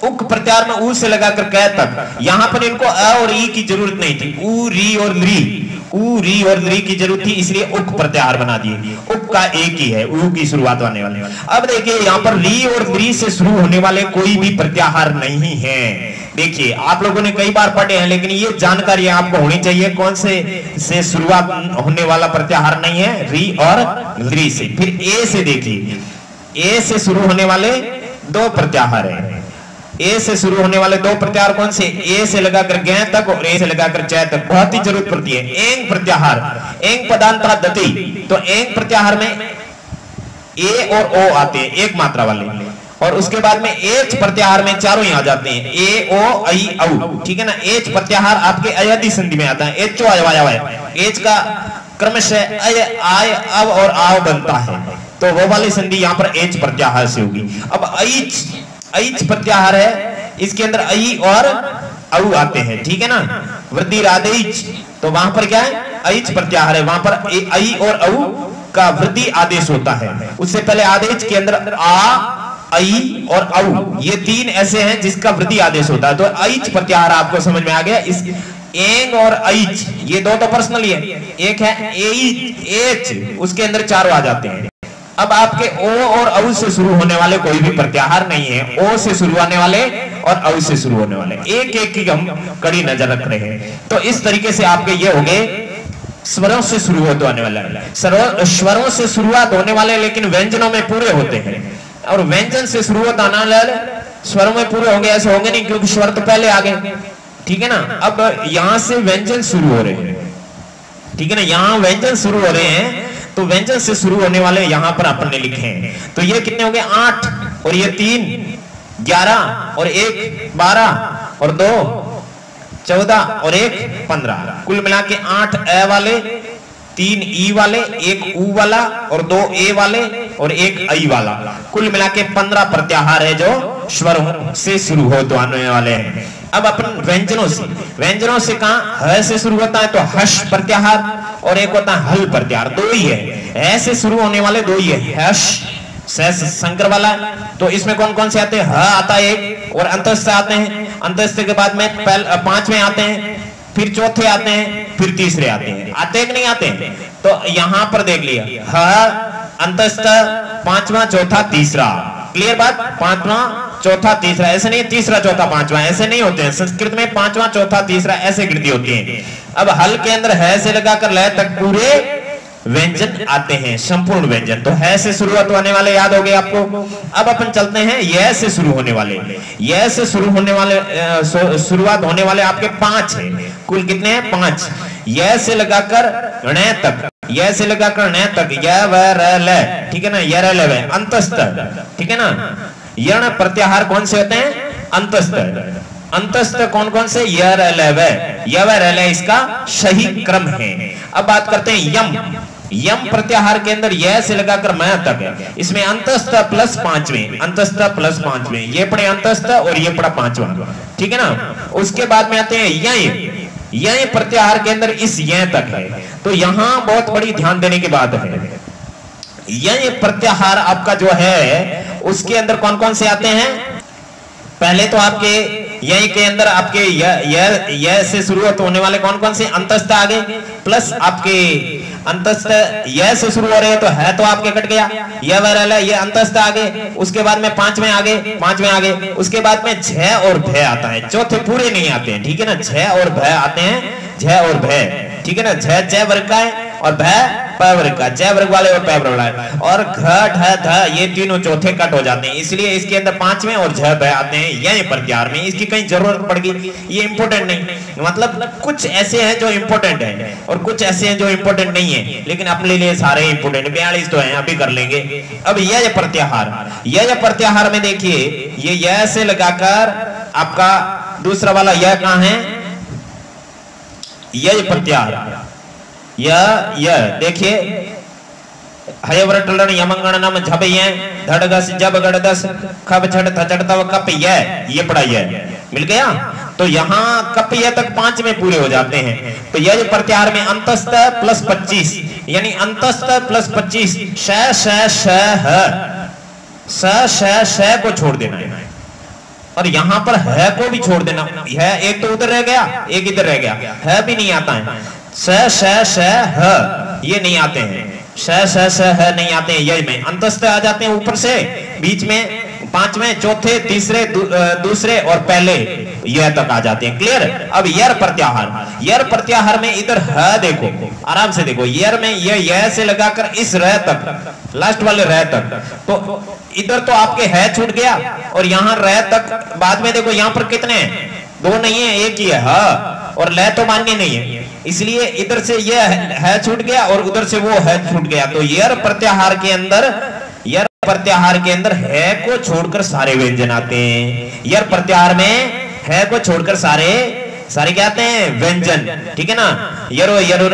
उक प्रत्याहार में ऊ से लगाकर कै तक, यहां पर इनको अ और ई की जरूरत नहीं थी, ऊ री और ली, ऊ री और ली की जरूरत थी, इसलिए उक प्रत्याहार बना दिए। उक का एक ही है, ऊ की शुरुआत होने वाले। अब देखिए यहाँ पर री और ली से शुरू होने वाले कोई भी प्रत्याहार नहीं है। देखिए आप लोगों ने कई बार पढ़े हैं, लेकिन ये जानकारी आपको होनी चाहिए कौन से शुरुआत होने वाला प्रत्याहार नहीं है, री और ली से। फिर ए से देखिए, ए से शुरू होने वाले दो प्रत्याहार है। ए से शुरू होने वाले दो प्रत्याहार कौन से? ए से लगाकर ग तक और ए से लगाकर च तक। बहुत ही जरूरत पड़ती है। एंग प्रत्याहार, एंग पदांता दति, तो एंग प्रत्याहार में ए और ओ आते हैं, एक मात्रा वाले, और उसके बाद में एच प्रत्याहार में चारों ही आ जाते हैं, ए ओ ऐ औ, ठीक है ना। एच प्रत्याहार आपके अयदि संधि में आता है, एच एच का क्रमशः अय आय अब और आव बनता है, तो वो वाली संधि यहाँ पर एच प्रत्याहार से होगी। अब ऐच प्रत्याहार है, इसके अंदर ऐ और औ आते हैं, ठीक है ना। वृद्धि आदेश, तो वहां पर क्या है? ऐच प्रत्याहार है, वहां पर ऐ और औ का वृद्धि आदेश होता है। उससे पहले आदेश के अंदर आ, ऐ और औ, ये तीन ऐसे हैं जिसका वृद्धि आदेश होता है। तो ऐच प्रत्याहार आपको समझ में आ गया। इस एंग और ऐच ये दो तो पर्सनल है, एक है एच, उसके अंदर चारों आ जाते हैं। अब आपके ओ और औ से शुरू होने वाले कोई भी प्रत्याहार नहीं है, ओ से शुरू होने वाले और औ से शुरू होने वाले, एक एक की हम कड़ी नजर रख रहे हैं। तो इस तरीके से आपके ये हो गए स्वरों से शुरू होने वाले, स्वरों से शुरुआत होने वाले लेकिन व्यंजनों में पूरे होते हैं, और व्यंजन से शुरुआत आने वाले स्वरों में पूरे होंगे, ऐसे होंगे नहीं क्योंकि स्वर तो पहले आ गए, ठीक है ना। अब यहां से व्यंजन शुरू हो रहे हैं, ठीक है ना, यहां व्यंजन शुरू हो रहे हैं, तो व्यंजन से शुरू होने वाले यहां पर अपन ने लिखे हैं। तो ये कितने हो गए? 8 और ये 3 11 और 1 12 और 2 14 और 1 15, कुल मिला के 8 ए वाले, 3 ई वाले, 1 ऊ वाला और 2 ए वाले और 1 ऐ वाला, कुल मिला के 15 प्रत्याहार है जो स्वरों से शुरू होने वाले हैं। अब अपन व्यंजनों से कहा ह से शुरू होता है तो हर्ष प्रत्याहार, और एक होता है हल प्रत्याहार, दो ही है। से शुरू होने वाले दो ही है, हर्ष संकर वाला। तो इसमें कौन कौन से आते हैं? ह आता है एक, और अंतस्थ आते हैं, अंतस्थ के बाद में 5वें आते हैं, फिर चौथे आते हैं, फिर तीसरे आते हैं। आते कि नहीं आते? तो यहां पर देख लिया, ह अंतस्थ 5वां चौथा तीसरा, क्लियर बात? 5वां चौथा तीसरा, ऐसे नहीं तीसरा चौथा पांचवा, ऐसे नहीं होते हैं। संस्कृत में 5वां चौथा तीसरा ऐसे गिनती होती है। अब हल के अंदर है से लगाकर लय तक पूरे व्यंजन आते हैं, संपूर्ण व्यंजन। तो है से शुरुआत होने वाले याद हो गए आपको। अब अपन चलते हैं यह से शुरू होने वाले। यह से शुरू होने वाले शुरुआत होने वाले आपके 5 हैं, कुल कितने हैं? 5। यह से लगाकर ण तक, यह से लगाकर ण तक, यह व र ल, ठीक है ना, यह र ल व अंतस्थ, ठीक है ना। यण प्रत्याहार कौन से होते हैं? अंतस्थ। अंतस्थ कौन कौन से? य र ल व, य व र ल इसका सही क्रम है। अब बात करते हैं यम। यम प्रत्याहार के अंदर यह से लगाकर मैं तक है, इसमें अंतस्थ प्लस 5वें, अंतस्थ प्लस 5वें, ये पड़े अंतस्थ और ये पड़ा 5वां, ठीक है ना। उसके बाद में आते हैं यह प्रत्याहार के अंदर इस यह तक है। तो यहां बहुत बड़ी ध्यान देने की बात है। यह प्रत्याहार आपका जो है उसके अंदर कौन कौन से आते हैं? पहले तो आपके यही के अंदर आपके यह से शुरुआत होने वाले कौन कौन से? अंतस्थ आ गए, प्लस आपके अंतस्थ यह से शुरू हो रहे हैं तो है तो आपके कट गया, यह वह ये अंतस्थ आ गए। उसके बाद में 5वें आ गए। उसके बाद में झ और भय आता है, चौथे पूरे नहीं आते हैं, ठीक है ना। झ और भय आते हैं, झ और भय, ठीक है ना। झ च वर्ग का है और भय प वर्ग का, च वर्ग वाले और प वर्ग वाले, और घ ढ ध ये तीनों चौथे कट हो जाते हैं, इसलिए इसके अंदर 5वें और झ भय आते हैं यह प्रत्याहार में। इसकी कहीं जरूरत पड़ गई, ये इंपोर्टेंट नहीं, मतलब कुछ ऐसे हैं जो इंपोर्टेंट है और कुछ ऐसे हैं जो इंपोर्टेंट नहीं है, लेकिन अपने लिए सारे इंपोर्टेंट। 42 तो हैं, अभी कर लेंगे। अब यह प्रत्याहार में देखिए, ये यह से लगाकर आपका दूसरा वाला यह कहां है? यह प्रत्याहार, यह देखिए, हयवरटलन यमंगणनम झब ये धड़गस जब गड़दस खब छड़ थचड़ तव कप ये पड़ा यह मिल गया। तो यहाँ कप यह तक 5 में पूरे हो जाते हैं। तो यह प्रत्याहार में अंतस्थ प्लस 25, यानी अंतस्थ प्लस 25, श को छोड़ देना है और यहाँ पर है को भी छोड़ देना है। एक तो उधर रह गया, एक इधर रह गया, है भी नहीं आता है। ये नहीं आते हैं, श नहीं आते हैं। यह में अंतस्थ आ जाते हैं ऊपर से, बीच में पांचवें, चौथे, तीसरे, दूसरे और पहले यह तक आ जाते हैं। क्लियर। अब यर प्रत्याहार, यर प्रत्याहार में इधर ह देखो, आराम से देखो, यर में यह से लगाकर इस र तक, लास्ट वाले र तक, तो इधर तो आपके है छूट गया और यहां र तक बाद में देखो यहां पर कितने हैं, दो नहीं है, एक ही है ह, और ल तो मान्य नहीं है, इसलिए इधर से यह है छूट गया और उधर से वो है छूट गया। तो यर प्रत्याहार के अंदर, यर प्रत्याहार के अंदर है को छोड़कर सारे व्यंजन आते हैं। यर प्रत्याहार में है को छोड़कर सारे क्या आते हैं, व्यंजन। ठीक है ना। यरो यरो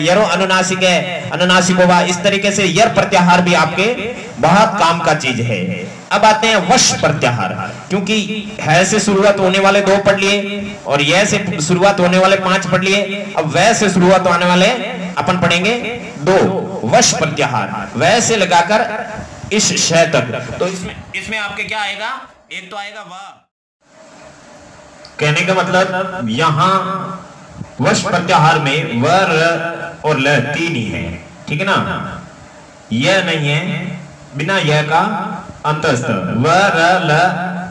यरो अनुनासिक है, अनुनासिको वा, इस तरीके से यर प्रत्याहार भी आपके बहुत काम का चीज है। अब आते हैं वश प्रत्याहार, क्योंकि है से शुरुआत होने वाले 2 पढ़ लिए और यह से शुरुआत होने वाले 5 पढ़ लिए। अब वह से शुरुआत होने वाले अपन पढ़ेंगे 2। वश प्रत्याहार, वह से लगाकर इस शय तक, तो इसमें आपके क्या आएगा, एक तो आएगा वाह। कहने का मतलब यहां वश प्रत्याहार में व, र और ल 3 ही है। ठीक है ना। यह नहीं है, बिना यह का अंतस्थ, व, र, ल,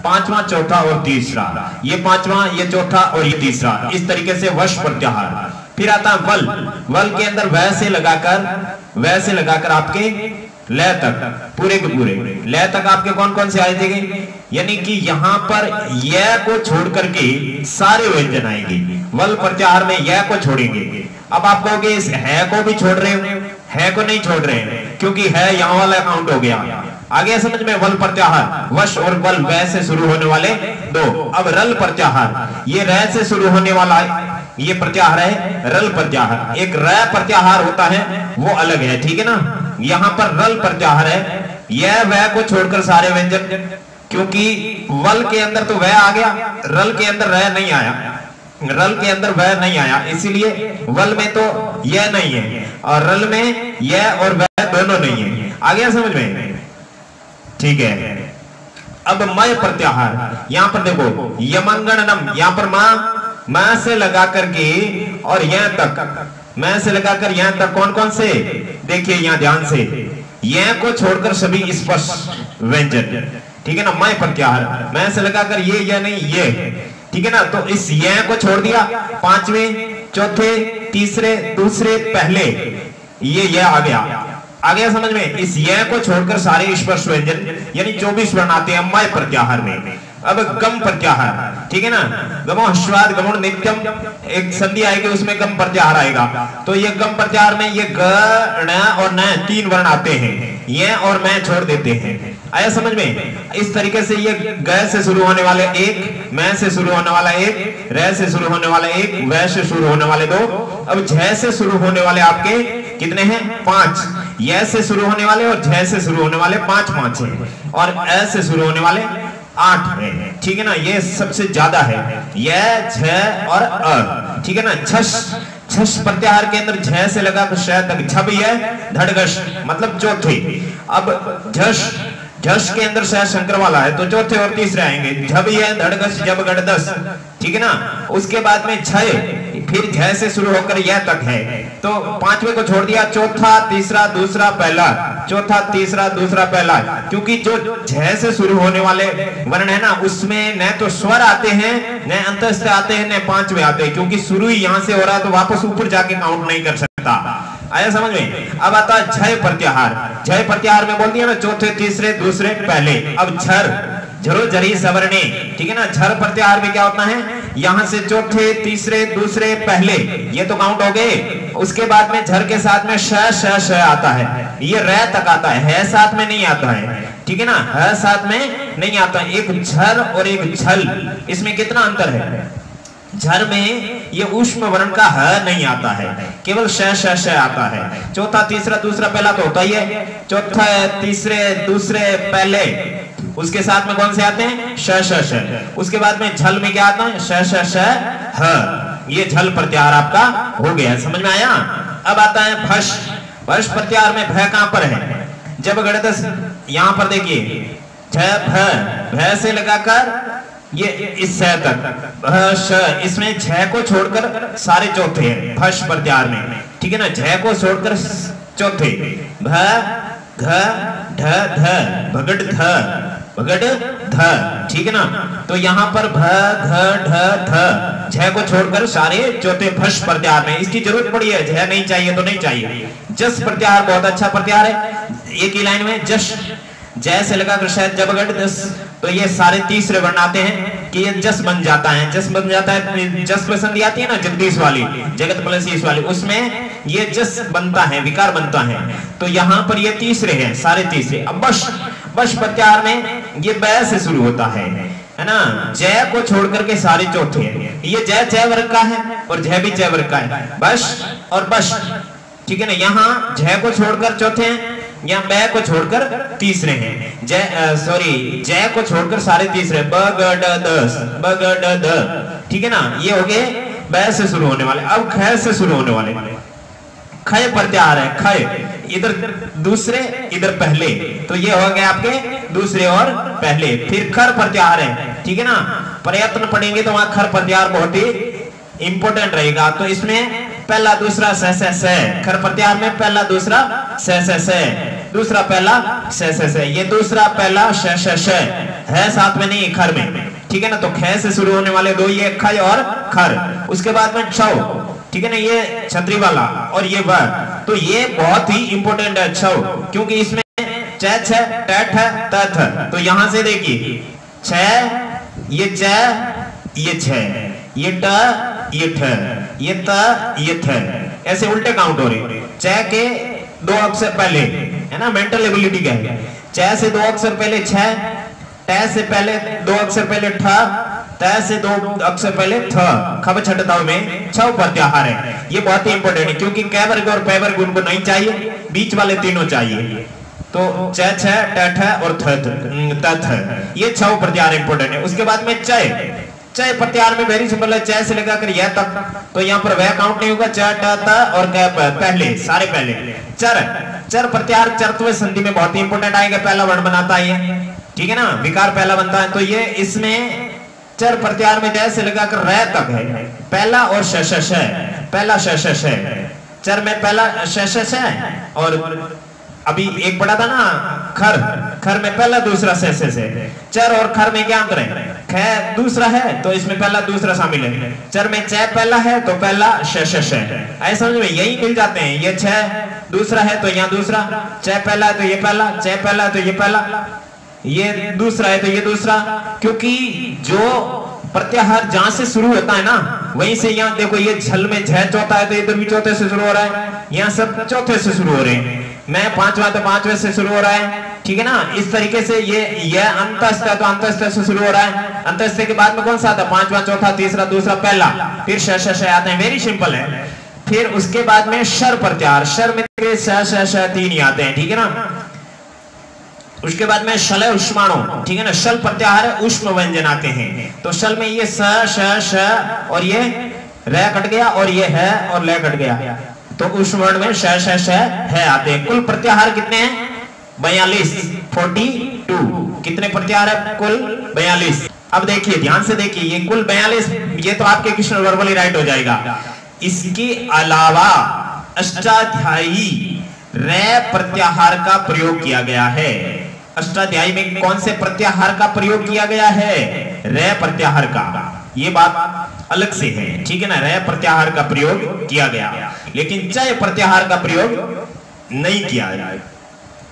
पांचवा, चौथा और तीसरा, ये पांचवा, ये चौथा और ये तीसरा, इस तरीके से वश प्रत्याहार। फिर आता है वल, वल के अंदर वह से लगाकर आपके ल तक, पूरे के पूरे ल तक आपके कौन कौन से आए थे, यानी कि यहां पर यह को छोड़ करके सारे व्यंजन आएंगे। वल प्रत्याहार में यह को छोड़ेंगे। अब आप कहोगे इस है को भी छोड़ रहे हो, है को नहीं छोड़ रहे हैं, क्योंकि है यहां वाला काउंट हो गया। आगे समझ में। वल प्रत्याहार, वश और वल, वह से शुरू होने वाले 2। अब रल प्रत्याहार, ये र से शुरू होने वाला है, ये प्रत्याहार है रल प्रत्याहार। एक र प्रत्याहार होता है वो अलग है। ठीक है ना। यहां पर रल प्रत्याहार है, यह वह को छोड़कर सारे व्यंजन, क्योंकि वल के अंदर तो वह आ गया, रल के अंदर रह नहीं आया, रल के अंदर वह नहीं आया, इसीलिए वल में तो यह नहीं है और रल में यह और वह दोनों नहीं है। आ गया समझ में। ठीक है। अब मय प्रत्याहार, यहां पर देखो यमंगणनम, यहां पर मां से लगा करके और यह तक, मैं से लगाकर यहां तक कौन कौन से, देखिए यहां ध्यान से, यह को छोड़कर सभी स्पष्ट व्यंजन। ठीक है ना। मय प्रत्याहार, मैं से लगाकर ये, यह नहीं, ये। ठीक है ना। तो इस यह को छोड़ दिया, पांचवें, चौथे, तीसरे, दूसरे, पहले, ये आ गया समझ में। इस यह को छोड़कर सारे स्पष्ट व्यंजन यानी 24 वर्ण आते हैं मय प्रत्याहार में। अब गम प्रत्याहार, ठीक है ना। गमो हस्वाद गमो नित्यम, एक संधि आएगी उसमें गम प्रत्याहार आएगा। तो ये गम प्रत्याहार में ये ग, ण और न 3 वर्ण आते हैं, ये और मैं छोड़ देते हैं। आया समझ में। इस तरीके से ये ग से शुरू होने वाले 1, मैं से शुरू होने वाला 1, र से शुरू होने वाला 1, वह से शुरू होने वाले 2। अब झ से शुरू होने वाले आपके कितने हैं, 5। यह से शुरू होने वाले और झ से शुरू होने वाले 5 हैं और अ से शुरू होने वाले 8 है। ठीक है ना। ये सबसे ज्यादा है, यह, झ और अ। ठीक है ना। छश प्रत्याहार के अंदर झ से लगा तो श तक, झब यह धड़गश मतलब चौथे। अब झश के अंदर श शंकर वाला है तो चौथे और तीसरे आएंगे, झब यह धड़गश जब गड़दस। ठीक है ना। उसके बाद में छय, फिर झ से शुरू होकर यह तक है तो 5वें को छोड़ दिया, चौथा, तीसरा, दूसरा, पहला, चौथा, तीसरा, दूसरा, पहला। क्योंकि जो झ से शुरू होने वाले वर्ण है ना उसमें न तो स्वर आते हैं, न अंतस्थ आते हैं, न 5वें आते हैं, क्योंकि शुरू ही यहां से हो रहा है तो वापस ऊपर जाके काउंट नहीं कर सकता। आया समझ में। अब आता है झय प्रत्याहार। झय प्रत्याहार में बोल दिया ना चौथे, तीसरे, दूसरे, पहले। अब झर, झरो झरी सवर्णे। ठीक है ना। झर प्रत्याहार में क्या होता है, यहां से चौथे, तीसरे, दूसरे, पहले, ये तो काउंट हो गए। उसके बाद में झर के साथ में श आता है, ये र तक आता है साथ में नहीं आता है। ठीक है ना। ह साथ में नहीं आता। एक झर और एक झल, इसमें कितना अंतर है। झर में ये ऊष्म वर्ण का ह नहीं आता है, केवल श आता है। चौथा, तीसरा, दूसरा, पहला तो होता ही है। चौथा, तीसरे, दूसरे, पहले, उसके साथ में कौन से आते हैं, श। उसके बाद में झल में क्या आता है, श ह। ये झल प्रत्याहार आपका हो गया, समझ में आया। अब आता है भश। भश प्रत्याहार में भ कहां पर है, जब गणदस, यहां पर देखिए झ भ से लगाकर ये इस तक, इसमें झ को छोड़कर सारे चौथे हैं भश प्रत्याहार में। ठीक है ना। झ को छोड़कर चौथे, भ, घ, ढ, ध, भगड़, ध, भगड ध, ठीक है ना। तो यहाँ पर भ घ ढ ध, झ को छोड़कर सारे चौथे भष प्रत्याहार में इसकी जरूरत पड़ी है। झ नहीं चाहिए तो नहीं चाहिए। जस प्रत्याहार बहुत अच्छा प्रत्याहार है, एक ही लाइन में जश, जय से लगाकर शायद जबगढ़ दस, तो ये सारे तीसरे वर्ण आते हैं कि ये जस बन जाता है। जस बन जाता है, जस पसंद आती है ना जगदीश वाली, जगत प्लस ईश वाली, उसमें ये जस बनता है, विकार बनता है। तो यहाँ पर ये तीसरे हैं, सारे तीसरे। अब बश, बश प्रत्याहार में ये बै से शुरू होता है ना। जय को छोड़ करके सारे चौथे हैं। ये जय जय वर्ग का है और जय भी जय वर्ग का है, बश और बश, ठीक है ना। यहाँ जय को छोड़कर चौथे हैं, यहाँ बै को छोड़कर तीसरे हैं। जय सॉरी जय को छोड़कर सारे तीसरे, ब ग ड दस, ब ग ड द, ठीक है ना। ये हो गए बै से शुरू होने वाले। अब ख से शुरू होने वाले, खय प्रत्याहार है। खय इधर दूसरे, इधर पहले, तो ये हो गए आपके दूसरे और पहले। फिर खर प्रत्याहार है, ठीक है ना। प्रयत्न पढ़ेंगे तो वहां खर प्रत्याहार बहुत ही इंपोर्टेंट रहेगा। तो इसमें पहला दूसरा स, खर प्रत्याहार में पहला दूसरा स, दूसरा पहला स, ये दूसरा पहला श है साथ में नहीं खर में, ठीक है ना। तो ख से शुरू होने वाले दो, ये खय और खर। उसके बाद में छौ, ठीक है ना, ये छतरी वाला, और ये व, तो ये बहुत ही इंपोर्टेंट है छौ, क्योंकि इसमें च छ ट ठ त थ। तो यहां से देखिए छ, ये च, ये छ, ये ट, ये ठ, ये त, ये थ, ऐसे उल्टे काउंट हो रहे। च के दो अक्षर पहले, है ना, मेंटल एबिलिटी का है। च से दो अक्षर पहले छ, ट से पहले दो अक्षर पहले ठ, त से दो अक्षर पहले थ, खब छठताओं में छौ प्रत्याहार है। ये बहुत ही इंपॉर्टेंट है, क्योंकि क वर्ग और प वर्ग उनको नहीं चाहिए, बीच वाले तीनों चाहिए। तो च छ ट ठ और थ त थ, ये छौ प्रत्याहार इंपॉर्टेंट है। उसके बाद में चय, चय प्रत्याहार में वेरी सिंपल है, चय से लगाकर यह तक, तो यहाँ पर वह काउंट नहीं होगा। च ट त और क पहले, सारे पहले। चर, चर प्रत्याहार चरत्व संधि में बहुत ही इंपॉर्टेंट आएगा, पहला वर्ण बनाता है, ठीक है ना, विकार पहला बनता है। तो ये इसमें चर प्रत्याहार में जय से लगाकर र तक है, पहला और श, पहला श, चर में पहला श, और अभी एक पढ़ा था ना खर, खर में पहला दूसरा से। चर और खर में क्या अंतर है? ख दूसरा है तो इसमें पहला दूसरा शामिल है। चर में च पहला है तो पहला श है। ऐसे समझ में यही मिल जाते हैं। ये छ दूसरा है तो यहाँ दूसरा, च पहला है तो ये पहला, च पहला है तो ये पहला, ये दूसरा है तो ये दूसरा। क्योंकि जो प्रत्याहार जहां से शुरू होता है ना, वहीं से यहाँ देखो, ये झल में झ चौथा है तो इधर भी चौथे से शुरू हो रहा है, यहाँ सब चौथे से शुरू हो रहे हैं। मैं पांचवा तो पांचवे से शुरू हो रहा है, ठीक है ना। इस तरीके से ये अंतस्थ है तो अंतस्थ से शुरू हो रहा है। अंतस्थ के बाद में कौन सा आता है? पांचवा, चौथा, तीसरा, दूसरा, पहला, फिर श आते हैं। वेरी सिंपल है। फिर उसके बाद में शर प्रत्याहार, शर में श तीन ही आते हैं, ठीक है ना। उसके बाद में शल उष्माणु, ठीक है ना। शल प्रत्याहार है, उष्म व्यंजन आते हैं। तो शल में ये श और ये र कट गया और ये है और ल कट गया, तो उष्म वर्ण में श है आते हैं। कुल प्रत्याहार कितने हैं? 42, 42। कितने प्रत्याहार है? कुल 42। अब देखिए, ध्यान से देखिए, ये कुल 42, ये तो आपके क्वेश्चन वर्बली राइट हो जाएगा। इसके अलावा अष्टाध्यायी रे प्रत्याहार का प्रयोग किया गया है। अष्टाध्यायी में कौन से प्रत्याहार का प्रयोग किया गया है? रे प्रत्याहार का। ये बात अलग से है, ठीक है ना। रे प्रत्याहार का प्रयोग किया गया, लेकिन चय प्रत्याहार का प्रयोग नहीं किया जाए,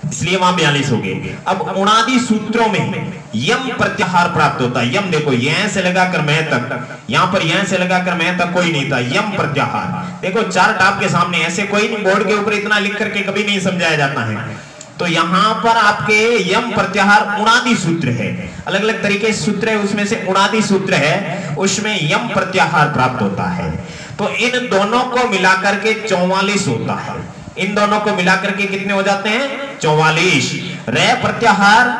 इसलिए वहां 42 हो गए। अब उणादि सूत्रों में यम प्रत्याहार प्राप्त होता है। यम देखो, यह से लगाकर मैं तक, यहाँ पर यह से लगाकर मैं तक कोई नहीं था। यम प्रत्याहार देखो, चार्ट आपके सामने, ऐसे कोई नहीं बोर्ड के ऊपर इतना लिख करके कभी नहीं समझाया जाता है। तो यहाँ पर आपके यम प्रत्याहार उणादि सूत्र है, अलग अलग तरीके से सूत्र है, उसमें से उणादि सूत्र है, उसमें यम प्रत्याहार प्राप्त होता है। तो इन दोनों को मिलाकर के 44 होता है। इन दोनों को मिलाकर के कितने हो जाते हैं? 44। रे प्रत्याहार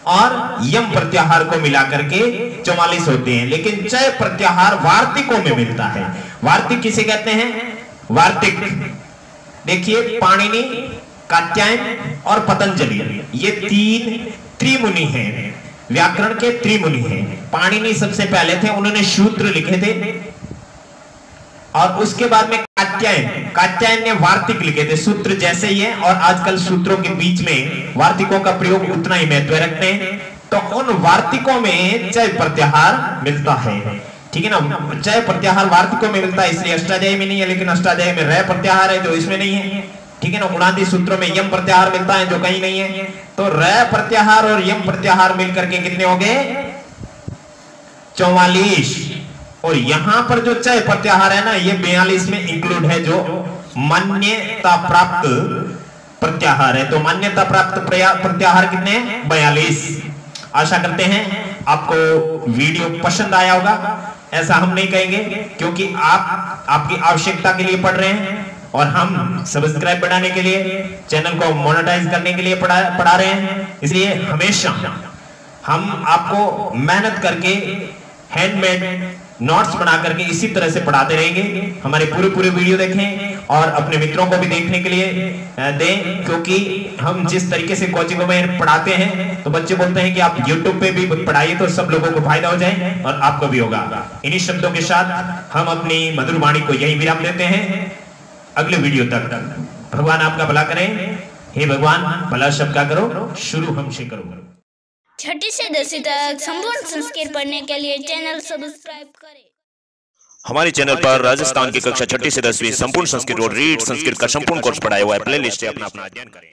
और यम प्रत्याहार को मिलाकर के 44 होते हैं। लेकिन चय प्रत्याहार वार्तिकों में मिलता है। वार्तिक किसे कहते हैं? वार्तिक देखिए, पाणिनि, कात्यायन और पतंजलि, ये तीन त्रिमुनि हैं, व्याकरण के त्रिमुनि हैं। पाणिनि सबसे पहले थे, उन्होंने सूत्र लिखे थे, और उसके बाद में कात्यायन ने वार्तिक लिखे थे, सूत्र जैसे ही है। और आजकल सूत्रों के बीच में वार्तिकों का प्रयोग उतना ही महत्व रखते हैं। तो उन वार्तिकों में चय प्रत्याहार मिलता है, ठीक है ना। चय प्रत्याहार वार्तिकों में मिलता है, इसलिए अष्टाध्यायी में नहीं है, लेकिन अष्टाध्यायी में रय प्रत्याहार है जो इसमें नहीं है, ठीक है ना। गुणादि सूत्रों में यम प्रत्याहार मिलता है जो कहीं नहीं है। तो रय प्रत्याहार और यम प्रत्याहार मिलकर के कितने हो गए? 44। और यहां पर जो चय प्रत्याहार है ना, ये 42 में इंक्लूड है, जो मान्यता प्राप्त प्रत्याहार है। तो मान्यता प्राप्त प्रत्याहार कितने? 42। आशा करते हैं आपको वीडियो पसंद आया होगा। ऐसा हम नहीं कहेंगे, क्योंकि आप आपकी आवश्यकता के लिए पढ़ रहे हैं और हम सब्सक्राइब बढ़ाने के लिए, चैनल को मोनेटाइज करने के लिए पढ़ा रहे हैं। इसलिए हमेशा हम आपको मेहनत करके हैंडमेड नोट्स बना करके इसी तरह से पढ़ाते रहेंगे। हमारे पूरे वीडियो देखें और अपने मित्रों को भी देखने के लिए दें, क्योंकि हम जिस तरीके से कोचिंगों में पढ़ाते हैं तो बच्चे बोलते हैं कि आप YouTube पे भी पढ़ाइए तो सब लोगों को फायदा हो जाए और आपको भी होगा। इन्हीं शब्दों के साथ हम अपनी मधुर वाणी को यही विराम देते हैं। अगले वीडियो तक भगवान आपका भला करें। हे भगवान भला सबका करो, शुरू हमसे करो।
छठी से 10वीं तक संपूर्ण संस्कृत पढ़ने के लिए चैनल सब्सक्राइब करें।
हमारे चैनल पर राजस्थान की कक्षा 6 से 10वीं संपूर्ण संस्कृत और रीड संस्कृत का संपूर्ण कोर्स पढ़ाया हुआ है। प्लेलिस्ट है, अपना अध्ययन करें।